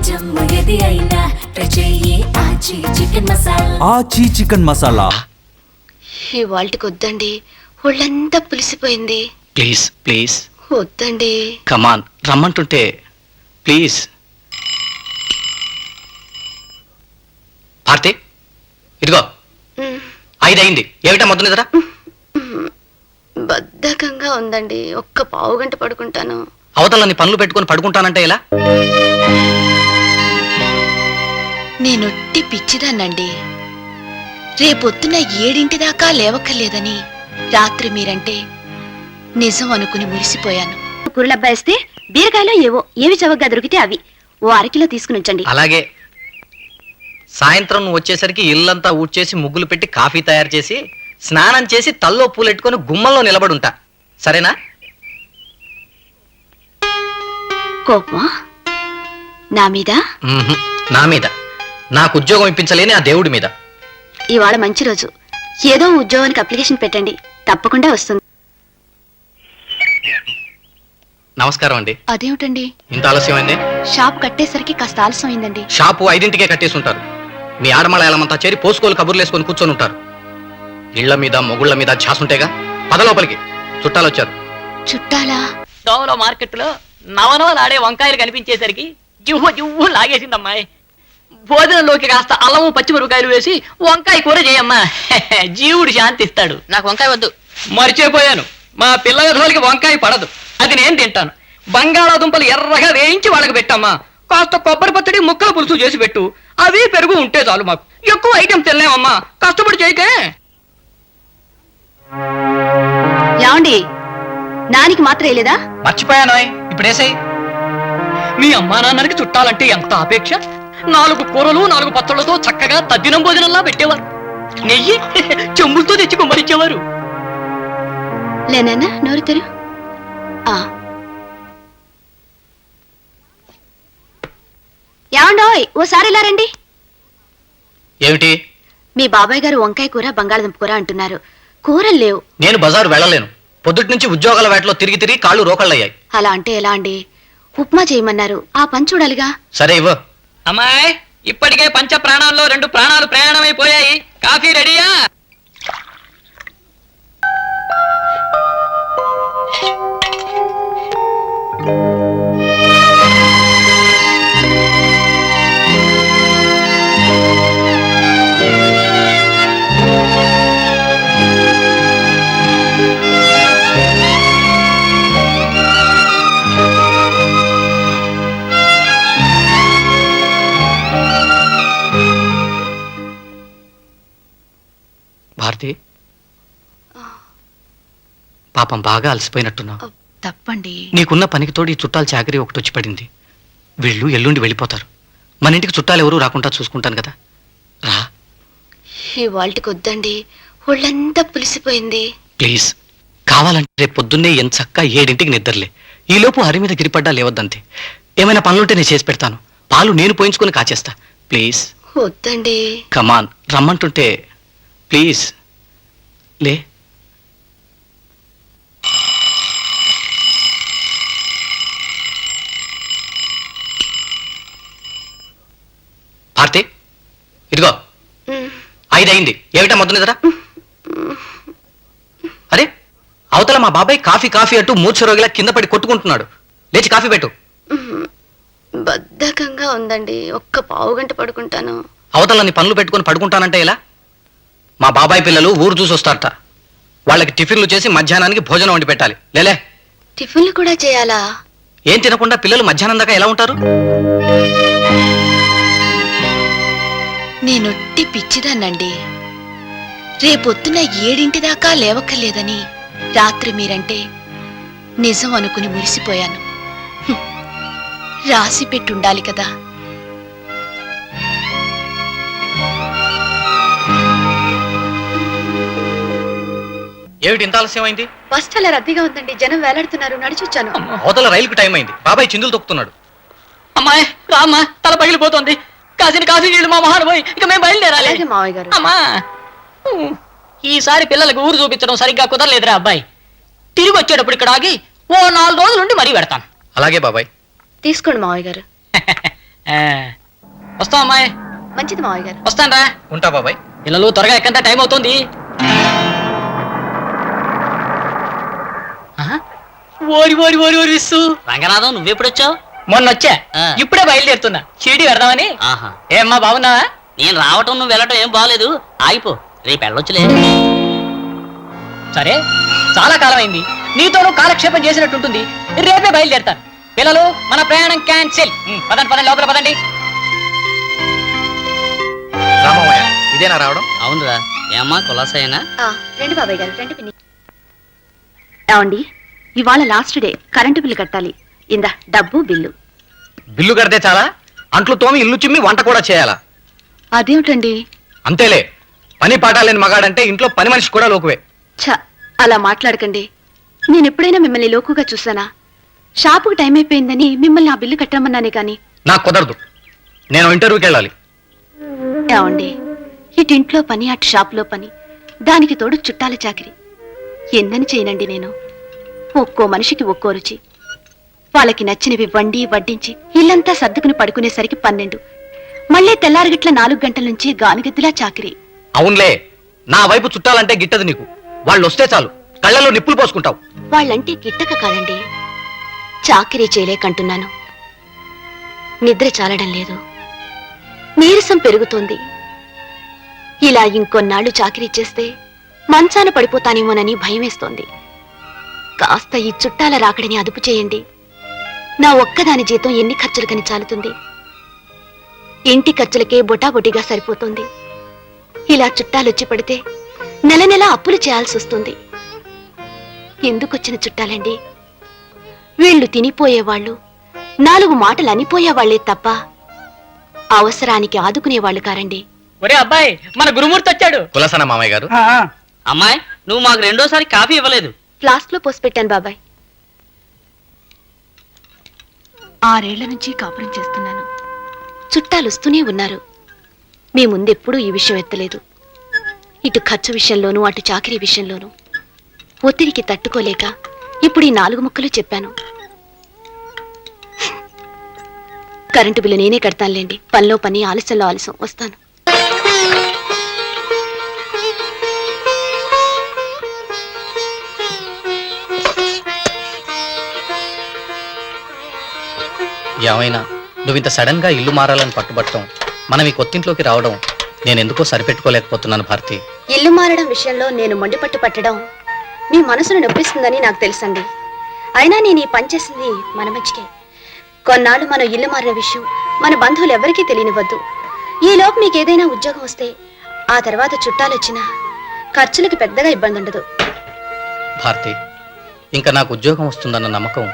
జమ్ము ఏది అయినా ట్రై చెయ్యి ఆచి చికెన్ మసాలా. ఆచి చికెన్ మసాలా ఈ వాళ్ళకి వద్దండి, ఒళ్ళంతా పులిసిపోయింది. ప్లీజ్ ప్లీజ్ వద్దండి. కమాన్ రమ్మంటుంటే ప్లీజ్. భారతి ఇదిగో 5 అయింది, ఏమిటా మొద్దు నిద్ర? బద్ధకంగా ఉందండి, ఒక్క పావు గంట పడుకుంటాను. అవతలని పనులు పెట్టుకుని పడుకుంటానంటే ఎలా? నేనొట్టి పిచ్చిదాన్నండి. రేపొద్దున 7 దాకా లేవక్కర్లేదని రాత్రి మీరంటే నిజం అనుకుని మురిసిపోయాను. కూరలబ్బాయిస్తే బీరకాయలో ఏవి చవకగా దొరికితే అవి ఓ అరకిలో తీసుకుని ఉంచండి. అలాగే. సాయంత్రం నువ్వు వచ్చేసరికి ఇల్లంతా ఊడ్చేసి ముగ్గులు పెట్టి కాఫీ తయారు చేసి స్నానం చేసి తల్లో పూలెట్టుకొని గుమ్మంలో నిలబడి ఉంటా, సరేనా? కోపమా నా మీద? నా మీద, నాకు ఉద్యోగం ఇప్పించలేని ఆ దేవుడి మీద. ఇవాళ మంచి రోజు, ఏదో ఉద్యోగానికి అప్లికేషన్ పెట్టండి, తప్పకుండా వస్తుంది. నమస్కారం అండి. అదేమిటండి ఇంత ఆలస్యమైంది? షాప్ కట్టేసరికి కాస్త ఆలస్యం అయిందండి. షాపు 5ంటికే కట్టేసి ఉంటారు. మీ ఆడమళ ఏలమంతా చేరి పోసుకోలు కబుర్లు వేసుకొని కూర్చొని ఉంటారు. ఇళ్ల మీద మొగుళ్ల మీద ఛాసుంటేగా. పద లోపలికి, చుట్టాలు వచ్చారు. చుట్టాలా? దోమలో మార్కెట్లో నవనవలు ఆడే వంకాయలు కనిపించేసరికి జివ్వు జివ్వు లాగేసిందమ్మాయి. భోజనంలోకి కాస్త అల్లము పచ్చిమిరపకాయలు వేసి వంకాయ కూర చేయమ్మా, జీవుడు శాంతిస్తాడు. నాకు వంకాయ వద్దు. మర్చిపోయాను, మా పిల్లలకి వంకాయ పడదు, అది నేను తింటాను. బంగాళాదుంపలు ఎర్రగా వేయించి వాళ్ళకి పెట్టమ్మా. కాస్త కొబ్బరి పచ్చడి ముక్కల పులుసు చేసి పెట్టు, అవి పెరుగు ఉంటే చాలు. మాకు ఎక్కువ ఐటెం తినలేమమ్మా, కష్టపడి చేయకే. ఏమండి, నానికి మాత్రం వేయలేదా? మర్చిపోయాను, ఇప్పుడేసాయి. మీ అమ్మా నాన్నకి చుట్టాలంటే ఎంత అపేక్ష. 4 కూరలు 4 పచ్చళ్ళతో చక్కగా తద్దినం భోజనంలా పెట్టేవారు. నెయ్యి చెంబులతో తెచ్చి కుమ్మరించేవారు. లేనన్నా నోరు తెరు. ఏమండోయ్, ఓసారి ఇలా రండి. ఏమిటి? మీ బాబాయ్ గారు వంకాయ కూర బంగాళదుంప కూర అంటున్నారు, కూరలు లేవు. నేను బజారు వెళ్ళలేను, పొద్దుటి నుంచి ఉద్యోగాల వేటలో తిరిగి తిరిగి కాళ్ళు రోకళ్ళయ్యాయి. అలా అంటే ఎలా అండి? ఉప్మా చేయమన్నారు, ఆ పని చూడాలిగా. సరే ఇవ్వ. అమ్మాయి, ఇప్పటికే పంచ ప్రాణాల్లో 2 ప్రాణాలు ప్రయాణమైపోయాయి. కాఫీ రెడీయా? భారతి, పాపం బాగా అలసిపోయినట్టున్నావు. తప్పండి. నీకున్న పనికి తోడు ఈ చుట్టాల చాకరీ ఒకటి వచ్చి పడింది. వీళ్ళు ఎల్లుండి వెళ్ళిపోతారు. మన ఇంటికి చుట్టాలు ఎవరు రాకుండా చూసుకుంటాను కదా, రా. ఈ వాళ్ళకి వద్దండి, ఒళ్ళంతా పులిసిపోయింది. ప్లీజ్, కావాలంటే రేపు పొద్దున్నే ఎంచక్కా 7ంటికి నిద్రలే. ఈలోపు హరి మీద గిరిపడ్డా లేవద్దంతే. ఏమైనా పనులుంటే నేను చేసి పెడతాను. పాలు నేను పోయించుకొని కాచేస్తా. ప్లీజ్. వద్దండి. కమాన్ రమ్మంటుంటే ప్లీజ్ లే. భారతి ఇదిగో 5 అయింది, ఏమిటా మొద్దు నిద్ర? అరే, అవతల మా బాబాయ్ కాఫీ కాఫీ అంటూ మూర్ఛ రోగిలా కింద పడి కొట్టుకుంటున్నాడు. లేచి కాఫీ పెట్టు. బద్ధకంగా ఉందండి, ఒక్క పావు గంట పడుకుంటాను. అవతలని పనులు పెట్టుకుని పడుకుంటానంటే ఎలా? మా బాబాయ్ పిల్లలు ఊరు చూసి వస్తారట. వాళ్ళకి టిఫిన్లు చేసి మధ్యాహ్నానికి భోజనం వండి పెట్టాలి. లేలే. టిఫిన్లు కూడా చేయాలా? ఏం తినకుండా పిల్లలు మధ్యాహ్నం దాకా ఎలా ఉంటారు? నేనొట్టి పిచ్చిదాన్నండి. రేపొద్దున 7 దాకా లేవక్కర్లేదని రాత్రి మీరంటే నిజం అనుకుని మురిసిపోయాను. రాసి పెట్టుండాలి కదా. ఏమిటి ఇంత ఆలస్యం అయింది? బస్ చాలా రద్దీగా ఉందండి, జనం వేలాడుతున్నారు, నడిచొచ్చాను. అవతల రైలుకు టైం అయింది. బాబాయ్ చిందులు తొక్కుతున్నాడు. అమ్మాయి రామ్మా, తల పగిలిపోతుంది. కాసిన కాఫీ నీళ్ళు మా మహాను పోయి, ఇక మేము బయలుదేరాలి. అలాగే మావయ్య గారు. అమ్మా, ఈసారి పిల్లలకు ఊరు చూపించడం సరిగ్గా కుదరలేదురా అబ్బాయి. తిరిగి వచ్చేటప్పుడు ఇక్కడ ఆగి ఓ 4 రోజులుండి మరీ పెడతాను. అలాగే బాబాయ్. తీసుకోండి మావయ్య గారు. వస్తాం అమ్మాయి. మంచిది మావయ్య గారు. వస్తానరా. ఉంటా బాబాయ్. పిల్లలు త్వరగా ఎక్కంత టైం అవుతుంది. ఓరి ఓరి ఓరి ఓరి విస్సు. రంగనాథం నువ్వెప్పుడొచ్చావు? మొన్న వచ్చా, ఇప్పుడే బయలుదేరుతున్నా. షిరిడి పెడదామని. ఆహా, ఏమ్మా బాగున్నావా? నేను రావటం నువ్వు వెళ్ళటం ఏం బాగాలేదు. ఆగిపో, రేపు వెళ్ళొచ్చులే. సరే, చాలా కాలం అయింది. నీతోనూ కాలక్షేపం చేసినట్టుంటుంది. రేపే బయలుదేరుతాను. పిల్లలు, మన ప్రయాణం క్యాన్సిల్. పదండి పదండి, లోపల పదండి. రామయ్య, ఇదేనా రావడం? అవునురా. ఏమ్మా కులాసైనా? రండి బాబాయ్ గారు, రండి పిన్ని. ఏమండి, ఇవాళ లాస్ట్ డే, కరెంటు బిల్లు కట్టాలి. ఇందా డబ్బు బిల్లు. బిల్లు కడితే చాలా? అంట్లు తోమి ఇల్లు చిమ్మి వంట కూడా చేయాలా? అదేమిటండి? అంతేలే, పని పాఠాలేని మగాడంటే ఇంట్లో పని మనిషి కూడా లోకువే. ఛ, అలా మాట్లాడకండి. నేను ఎప్పుడైనా మిమ్మల్ని లోకుగా చూసానా? షాపుకు టైం అయిపోయిందని మిమ్మల్ని ఆ బిల్లు కట్టమన్నానే కాని. నాకు కుదరదు, నేను ఇంటర్వ్యూకి వెళ్ళాలి. ఏమండి, ఇటు ఇంట్లో పని, అటు షాపులో పని, దానికి తోడు చుట్టాల చాకిరి. ఎందని చేయనండి నేను. ఒక్కో మనిషికి ఒక్కో రుచి. వాళ్ళకి నచ్చినవి వండి వడ్డించి ఇల్లంతా సర్దుకుని పడుకునేసరికి 12. మళ్ళీ తెల్లారగిట్ల 4 గంటల నుంచి గానుగెద్దులా చాకిరి. అవునులే, నా వైపు చుట్టాలంటే గిట్టదు నీకు. వాళ్ళు వస్తే చాలు కళ్ళలో నిప్పులు పోసుకుంటావు. వాళ్ళంటే గిట్టక కాదండి, చాకిరీ చేయలేకంటున్నాను. నిద్ర చాలడం లేదు, నీరసం పెరుగుతోంది. ఇలా ఇంకొన్నాళ్ళు చాకిరీ చేస్తే మంచాన పడిపోతానేమోనని భయమేస్తోంది. కాస్త ఈ చుట్టాల రాకడిని అదుపు చేయండి. నా ఒక్కదాని జీతం ఎన్ని ఖర్చులకని చాలుతుంది? ఇంటి ఖర్చులకే బొటాబొటిగా సరిపోతుంది. ఇలా చుట్టాలొచ్చి పడితే నెల నెల అప్పులు చేయాల్సి వస్తుంది. ఎందుకొచ్చిన చుట్టాలండి? వీళ్ళు తినిపోయేవాళ్ళు, 4 మాటలు అనిపోయేవాళ్లే తప్ప అవసరానికి ఆదుకునేవాళ్లు కారండి. ఒరే అబ్బాయి, మన గురుమూర్తి వచ్చాడు. కులసన మామయ్య గారు. అమ్మాయి, నువ్వు మాకు రెండోసారి కాఫీ ఇవ్వలేదు. ఫ్లాస్క్ లో పోసి పెట్టాను బాబాయ్. 6 ఏళ్ల నుంచి కాపురం చేస్తున్నాను. చుట్టాలొస్తూనే ఉన్నారు. మీ ముందెప్పుడూ ఈ విషయం ఎత్తలేదు. ఇటు ఖర్చు విషయంలోనూ అటు చాకిరీ విషయంలోనూ ఒత్తిడికి తట్టుకోలేక ఇప్పుడు ఈ 4 ముక్కలు చెప్పాను. కరెంటు బిల్లు నేనే కడతానులేండి. పనిలో పని, ఆలస్యంలో ఆలస్యం. వస్తాను. ఏమైనా నువ్వు ఇంత సడన్ గా ఇల్లు మారాలని పట్టుబట్టడం, మనం ఈ కొత్తింట్లోకి రావడం నేనెందుకో సరిపెట్టుకోలేకపోతున్నాను భారతి. ఇల్లు మారడం విషయంలో నేను మొండిపట్టు పట్టడం మీ మనసును నొప్పిస్తుందని నాకు తెలుసండి. అయినా నేను ఈ పని చేసింది మన మంచికే. కొన్నాళ్ళు మనం ఇల్లు మారిన విషయం మన బంధువులు ఎవరికీ తెలియనివ్వద్దు. ఈలోపు మీకు ఏదైనా ఉద్యోగం వస్తే ఆ తర్వాత చుట్టాలొచ్చినా ఖర్చులకు పెద్దగా ఇబ్బంది ఉండదు. భారతి, ఇంకా నాకు ఉద్యోగం వస్తుందన్న నమ్మకం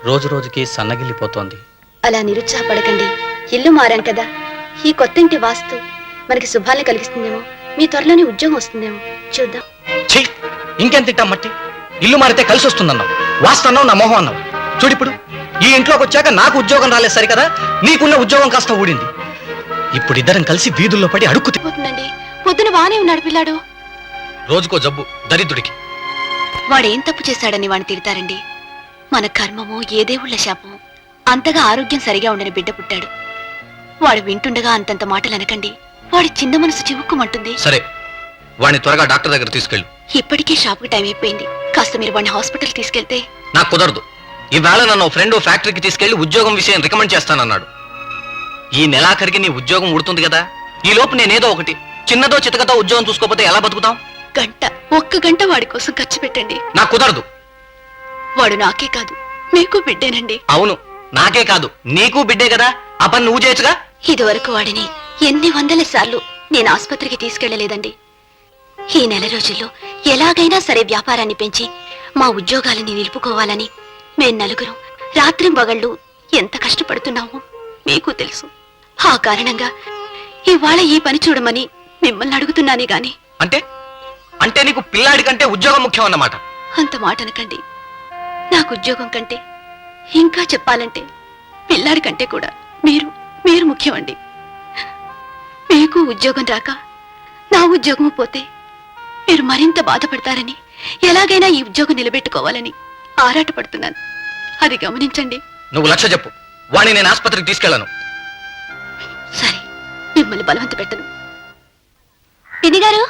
రోజు రోజుకి సన్నగిల్లిపోతోంది. అలా నిరుత్సాహపడకండి. ఇల్లు మారాం కదా, ఈ కొత్తింటి వాస్తు మనకి శుభాన్ని కలిగిస్తుందేమో. మీ త్వరలోనే ఉద్యోగం వస్తుందేమో, చూద్దాం. ఛీ, ఇంకెంత తిట్టాం మట్టి. ఇల్లు మారితే కలిసి వస్తుందన్నావు, వాస్తన్నావు, నా మొహం అన్నావు. చూడిప్పుడు ఈ ఇంట్లోకి వచ్చాక నాకు ఉద్యోగం రాలేదు సరికదా, నీకున్న ఉద్యోగం కాస్త ఊడింది. ఇప్పుడు ఇద్దరం కలిసి వీధుల్లో పడి అడుక్కు పోతుందండి. పొద్దున బానే ఉన్నాడు పిల్లాడు. రోజుకో జబ్బు దరిద్రుడికి. వాడేం తప్పు చేశాడని వాడిని తిడతారండి. మన కర్మమో ఏ దేవుళ్ళ శాపమో అంతగా ఆరోగ్యం సరిగా ఉండని బిడ్డ పుట్టాడు. వాడు వింటుండగా అంతంత మాటలు అనకండి. వాడి చిన్న మనసు చివుక్కుమంటుంది. సరే, వాడిని త్వరగా డాక్టర్ దగ్గర తీసుకెళ్ళు. ఇప్పటికే షాప్కి టైం అయిపోయింది. కాస్త మీరు వాడిని హాస్పిటల్ తీసుకెళ్తే. నాకు కుదరదు. ఈవేళ నన్ను ఫ్రెండ్ ఫ్యాక్టరీకి తీసుకెళ్లి ఉద్యోగం విషయం రికమెండ్ చేస్తానన్నాడు. ఈ నెలాఖరికి నీ ఉద్యోగం ఉడుతుంది కదా, ఈ లోపు నేనేదో ఒకటి చిన్నదో చితకతో ఉద్యోగం చూసుకోకపోతే ఎలా బతుకుతాం? ఒక్క గంట వాడి కోసం ఖర్చు పెట్టండి. నాకు కుదరదు. వాడు నాకే కాదు మీకు బిడ్డేనండి. అవును, నాకే కాదు నీకు బిడ్డే కదా, ఆ పని నువ్వు చేయొచ్చుగా. ఇదివరకు వాడిని ఎన్ని వందల సార్లు నేను ఆసుపత్రికి తీసుకెళ్లలేదండి. ఈ నెల రోజుల్లో ఎలాగైనా సరే వ్యాపారాన్ని పెంచి మా ఉద్యోగాలని నిలుపుకోవాలని మేం నలుగురం రాత్రింబగళ్ళు ఎంత కష్టపడుతున్నామో మీకు తెలుసు. ఆ కారణంగా ఇవాళ ఈ పని చూడమని మిమ్మల్ని అడుగుతున్నానే గాని. అంటే అంటే నీకు పిల్లాడి కంటే ఉద్యోగం ముఖ్యం అన్నమాట. అంత మాట అనకండి. నాకు ఉద్యోగం కంటే, ఇంకా చెప్పాలంటే పిల్లాడి కంటే కూడా మీరు ముఖ్యమండి. మీకు ఉద్యోగం రాక నా ఉద్యోగం పోతే మీరు మరింత బాధపడతారని, ఎలాగైనా ఈ ఉద్యోగం నిలబెట్టుకోవాలని ఆరాటపడుతున్నాను. అది గమనించండి. నువ్వు లక్ష్య చెప్పు, వాణ్ణి నేను ఆసుపత్రికి తీసుకెళ్లను. మిమ్మల్ని బలవంత పెట్టను. పిన్ని గారు,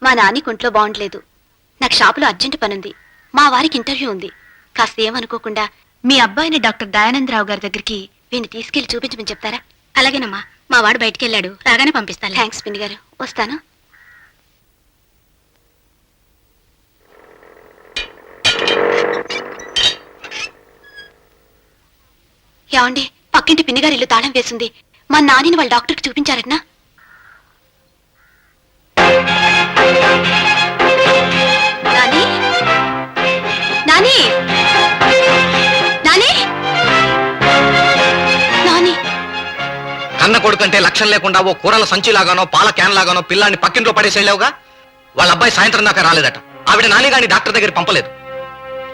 మా నాని కొంట్లో బాగుండలేదు. నాకు షాపులో అర్జెంట్ పనుంది. మా వారికి ఇంటర్వ్యూ ఉంది. కాస్త ఏమనుకోకుండా మీ అబ్బాయిని డాక్టర్ దయానందరావు గారి దగ్గరికి వీడిని తీసుకెళ్లి చూపించమని చెప్తారా? అలాగేనమ్మా, మా వాడు బయటికి వెళ్ళాడు, రాగానే పంపిస్తాను. థ్యాంక్స్ పిన్ని గారు, వస్తాను. ఏమండి, పక్కింటి పిన్నిగారి ఇల్లు తాళం వేసింది. మా నానిని వాళ్ళ డాక్టర్కి చూపించారటనా? నాని, నాని, నాని, నాని. కన్న కొడుకంటే లక్ష్యం లేకుండా ఓ కూరల సంచిలాగానో పాల క్యాన్ లాగానో పిల్లాన్ని పక్కింట్లో పడేసి వెళ్ళావుగా. వాళ్ళ అబ్బాయి సాయంత్రం దాకా రాలేదట. ఆవిడ నానిగాని డాక్టర్ దగ్గర పంపలేదు.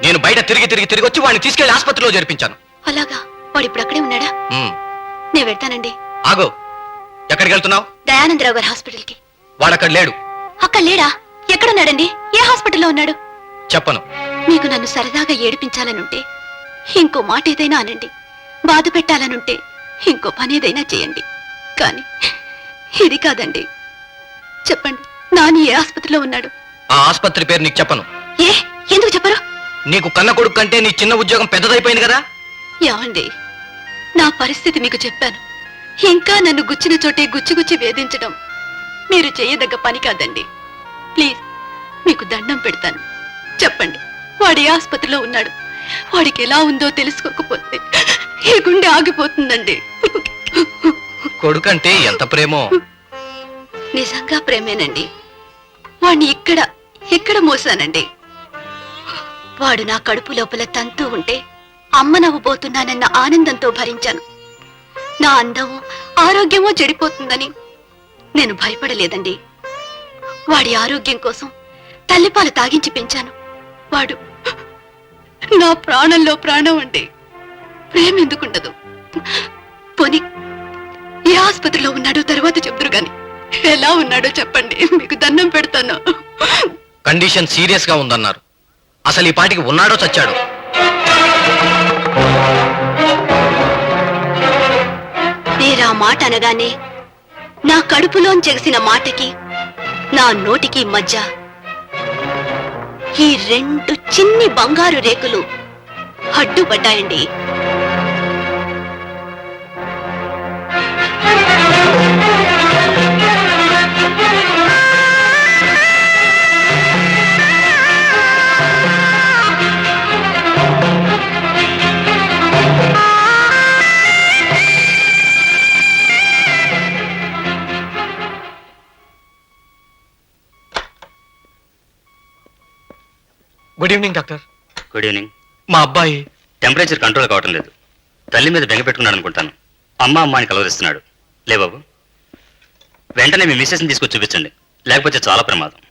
నేను బయట తిరిగి వచ్చి వాడిని తీసుకెళ్లి ఆసుపత్రిలో జరిపించాను. అలాగా? వాడు ఇప్పుడు అక్కడే ఉన్నాడా? నేను వెళ్తానండి. ఆగో, ఎక్కడికి వెళ్తున్నావు? దయానందరావు గారి హాస్పిటల్కి. వాడక్కడ లేడు. అక్కడ లేడా? ఎక్కడున్నాడండి? ఏ హాస్పిటల్లో ఉన్నాడు? చెప్పను. మీకు నన్ను సరదాగా ఏడిపించాలనుంటే ఇంకో మాట ఏదైనా అనండి. బాధ పెట్టాలనుంటే ఇంకో పని ఏదైనా చేయండి. కానీ ఇది కాదండి. చెప్పండి, నాని ఏ ఆసుపత్రిలో ఉన్నాడు? ఆ ఆసుపత్రి పేరు నీకు చెప్పను. ఏ, ఎందుకు చెప్పరు? నీకు కన్న కొడుకు కంటే నీ చిన్న ఉద్యోగం పెద్దదైపోయింది కదా. ఏమండి, నా పరిస్థితి మీకు చెప్పాను. ఇంకా నన్ను గుచ్చిన చోటే గుచ్చి వేధించడం మీరు చేయదగ్గ పని కాదండి. ప్లీజ్, మీకు దండం పెడతాను. చెప్పండి, వాడు ఏ ఆసుపత్రిలో ఉన్నాడు? వాడికి ఎలా ఉందో తెలుసుకోకపోతే ఈ గుండె ఆగిపోతుందండి. కొడుకంటే ఎంత ప్రేమో. నిజంగా ప్రేమేనండి. వాడిని ఇక్కడ మోసానండి. వాడు నా కడుపు లోపల తంతూ ఉంటే అమ్మ నవ్వబోతున్నానన్న ఆనందంతో భరించాను. నా అందమో ఆరోగ్యమో చెడిపోతుందని నేను భయపడలేదండి. వాడి ఆరోగ్యం కోసం తల్లిపాలు తాగించి పెంచాను. వాడు నా ప్రాణంలో ప్రాణం అండి. ప్రేమ ఎందుకుండదు? పోనీ ఏ ఆసుపత్రిలో ఉన్నాడో తర్వాత చెప్తురు గాని ఎలా ఉన్నాడో చెప్పండి, మీకు దండం పెడతాను. కండిషన్ సీరియస్ గా ఉందన్నారు. అసలు ఈ పాటికి ఉన్నాడో చచ్చాడో? నేరా మాట అనగానే నా కడుపులోంచెగిసిన మాటకి నా నోటికి మధ్య ఈ 2 చిన్ని బంగారు రేకులు అడ్డుపడ్డాయండి. Good evening doctor. Good evening. మా అబ్బాయి టెంపరేచర్ కంట్రోల్ కావటం లేదు. తల్లి మీద బెంగ పెట్టుకున్నాడు అనుకుంటాను. అమ్మాయిని కలవరిస్తున్నాడు. లే బాబు, వెంటనే మీ మిస్సెస్ని తీసుకొచ్చి చూపించండి, లేకపోతే చాలా ప్రమాదం.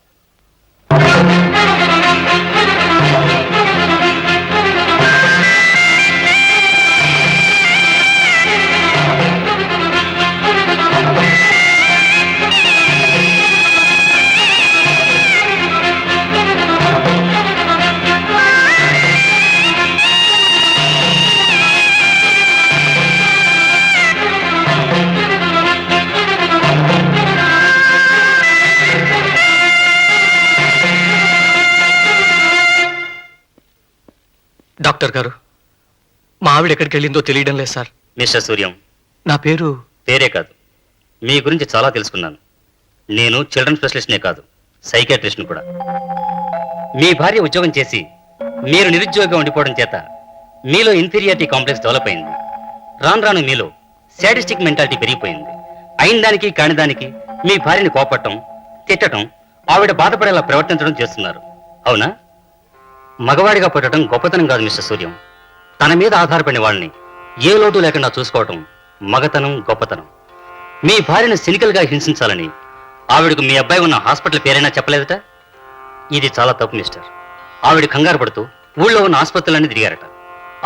డాక్టర్ గారు, మా ఆవిడ ఎక్కడికి వెళ్ళిందో తెలియడం లేదు సార్. మిస్టర్ సూర్యం, నా పేరు పేరే కాదు, మీ గురించి చాలా తెలుసుకున్నాను. నేను చిల్డ్రన్ స్పెషలిస్ట్నే కాదు, సైకాట్రిస్ట్ని కూడా. మీ భార్య ఉద్యోగం చేసి మీరు నిరుద్యోగంగా ఉండిపోవడం చేత మీలో ఇన్ఫీరియారిటీ కాంప్లెక్స్ డెవలప్ అయింది. రాను రాను మీలో సాడిస్టిక్ మెంటాలిటీ పెరిగిపోయింది. అయిన దానికి కాని దానికి మీ భార్యని కోపట్టడం, తిట్టడం, ఆవిడ బాధపడేలా ప్రవర్తించడం చేస్తున్నారు. అవునా? మగవాడిగా పుట్టడం గొప్పతనం కాదు మిస్టర్ సూర్యం. తన మీద ఆధారపడిన వాళ్ళని ఏ లోటు లేకుండా చూసుకోవటం మగతనం, గొప్పతనం. మీ భార్యను సినికల్గా హింసించాలని ఆవిడకు మీ అబ్బాయి ఉన్న హాస్పిటల్ పేరైనా చెప్పలేదట. ఇది చాలా తప్పు మిస్టర్. ఆవిడ కంగారు పడుతూ ఊళ్ళో ఉన్న ఆసుపత్రులన్నీ తిరిగారట.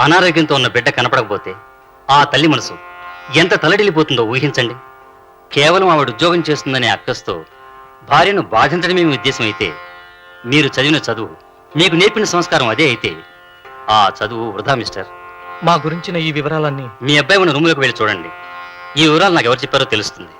అనారోగ్యంతో ఉన్న బిడ్డ కనపడకపోతే ఆ తల్లి మనసు ఎంత తలడిల్లిపోతుందో ఊహించండి. కేవలం ఆవిడ ఉద్యోగం చేస్తుందనే అక్కస్తో భార్యను బాధించడమే మీ ఉద్దేశం అయితే, మీరు చదివిన చదువు, మీకు నేర్పిన సంస్కారం అదే అయితే, ఆ చదువు వృధా మిస్టర్. మా గురించిన ఈ వివరాలన్నీ మీ అబ్బాయి ఉన్న రూమ్లోకి వెళ్ళి చూడండి. ఈ వివరాలు నాకు ఎవరు చెప్పారో తెలుస్తుంది.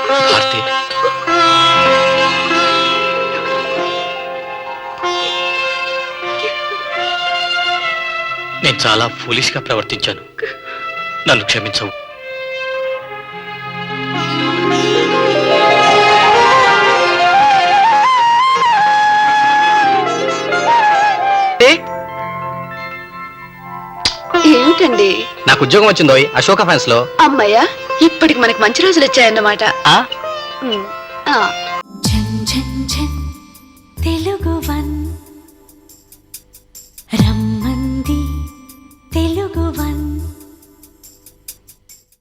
భారతి, నేను చాలా ఫూలిష్ గా ప్రవర్తించాను. నన్ను క్షమించవు. ఏమిటండి? నాకు ఉద్యోగం వచ్చిందో అశోక ఫ్యాన్స్ లో. అమ్మయ్య, ఇప్పటికి మనకి మంచి రోజులు వచ్చాయన్నమాట. ఆ? ఉమ్, ఆ.